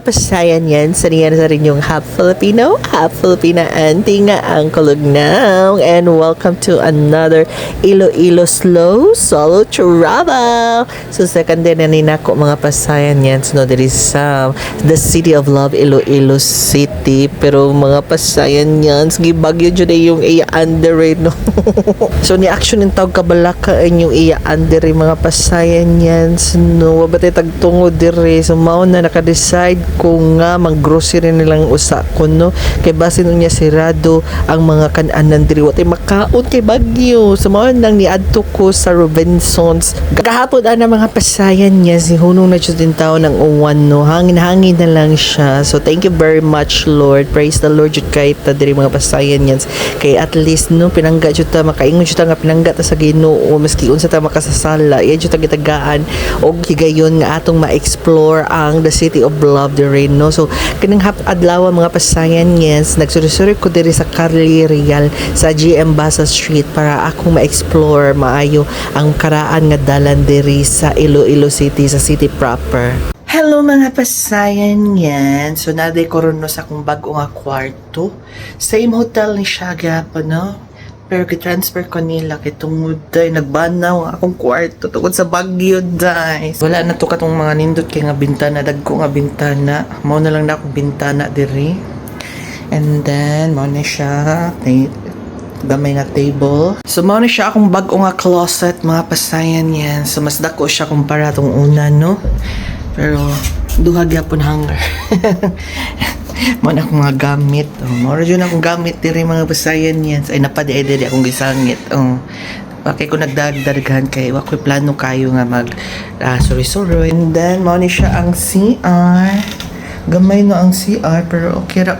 mga pasayan yan, sa rin yung half Filipino, half Filipina auntie nga ang Kulugnaw. And welcome to another Iloilo Slow Solo Travel. So second din na ninako mga pasayan yan. So no, there is the City of Love, Iloilo City. Pero mga pasayan yan, sige bagyo dyan yung iya under no. So ni action yung tawag kabalaka yung iya under mga pasayan yan. So no, wabatay tagtungod dire. So mao na naka-decide kung nga mag-grocery nilang usa ko no. Kay base nun niya sirado ang mga kanan diri watay makaon kay bagyo. So mao nang niadto ko sa Robinsons. Kahapon ana mga pasayan niya si hunong na jud din tao ng uwan no. Hangin-hangin na lang siya. So thank you very much Lord. Praise the Lord jud kay ta diri mga pasayan niya. Kay at least no pinangga jud ta makaingon jud ta nga pinangga ta sa Ginoo maski unsa ta makasasala. Iya jud ta gitagaan og higayon nga atong ma-explore ang the City of Love diri no. So kanang hap adlaw mga pasayan yes nagsurisuri ko diri sa Carly Real sa GM Basa Street para akong ma-explore maayo ang karaan nga dalan diri sa Iloilo City sa city proper. Hello mga pasayan yan. So naday ko ron no sa akong bago nga kwarto. Same hotel ni siya gapon no. Pero ki-transfer ko nila kay tungod day nagbanaw ang akong kwarto tungod sa bagyo day. Wala na to katong mga nindot kay nga bintana dagko nga bintana. Mao na lang na akong bintana diri. And then mao na siya gamay nga table. So mao na siya akong bago nga closet mga pasayan yan. So mas dako siya kumpara tong una no. Pero duha gyapon hanger. Mo na akong mga gamit. Mao ra jud akong gamit diri mga pasayan yan. Ay napadi diri akong gisangit. Okay ko nagdagdagan kay wa ko'y plano kayo nga mag sorry. And then mao ni siya ang CR. Gamay no ang CR pero okay ra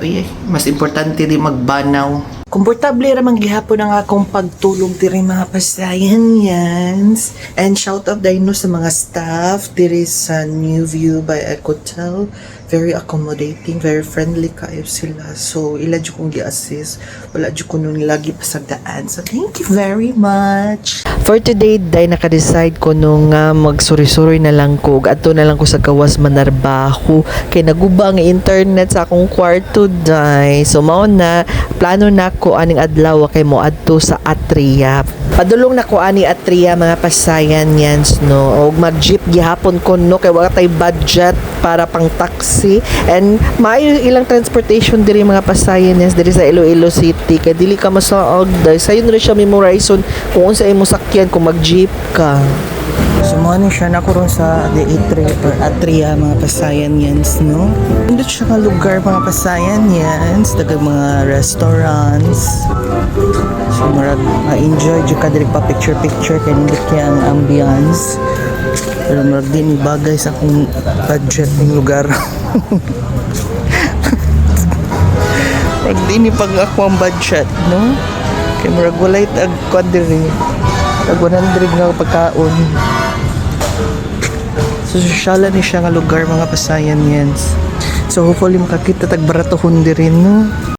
mas importante di magbanaw. Komportable ramang gihapon ang akong pagtulog diri mga pasayan yan. And shout out dahil no sa mga staff diri sa New View by Ecotel. Very accommodating, very friendly kayo sila. So, ila dyo kong gi-assist. Wala dyo ko nung lagi pasagdaan. So, thank you very much. For today, day naka-decide ko nung magsuri-suri na lang ko. Ato na lang ko sa gawas manarbaho. Kaya naguba ang internet sa akong kwarto, day. So, mao na, plano na ko aning adlaw kay mo adto sa Atria. Padulong na ko ani Atria mga pasayan yan no. Og mag-jeep gihapon ko no kay wala tay budget para pang taxi and maayo ilang transportation diri mga pasayan yan diri sa Iloilo City kay dili ka masaog dai sayon ra siya memorization kung unsa imong sakyan kung mag-jeep ka. So mo ni siya nakuron sa Atria mga pasayan yan no. Hindi siya nga lugar mga pasayan yan daghang mga restaurants. So marag ma-enjoy jud ka diri pa picture kay hindi kaya ang ambience. Pero marag din bagay sa akong budget ng lugar. Marag din pag ako ang budget no. Kay marag walay tag diri. Tag 100 nga pagkaon. So sosyala ni siya nga lugar mga pasayan yan. So hopefully makakita tag baratohon diri no.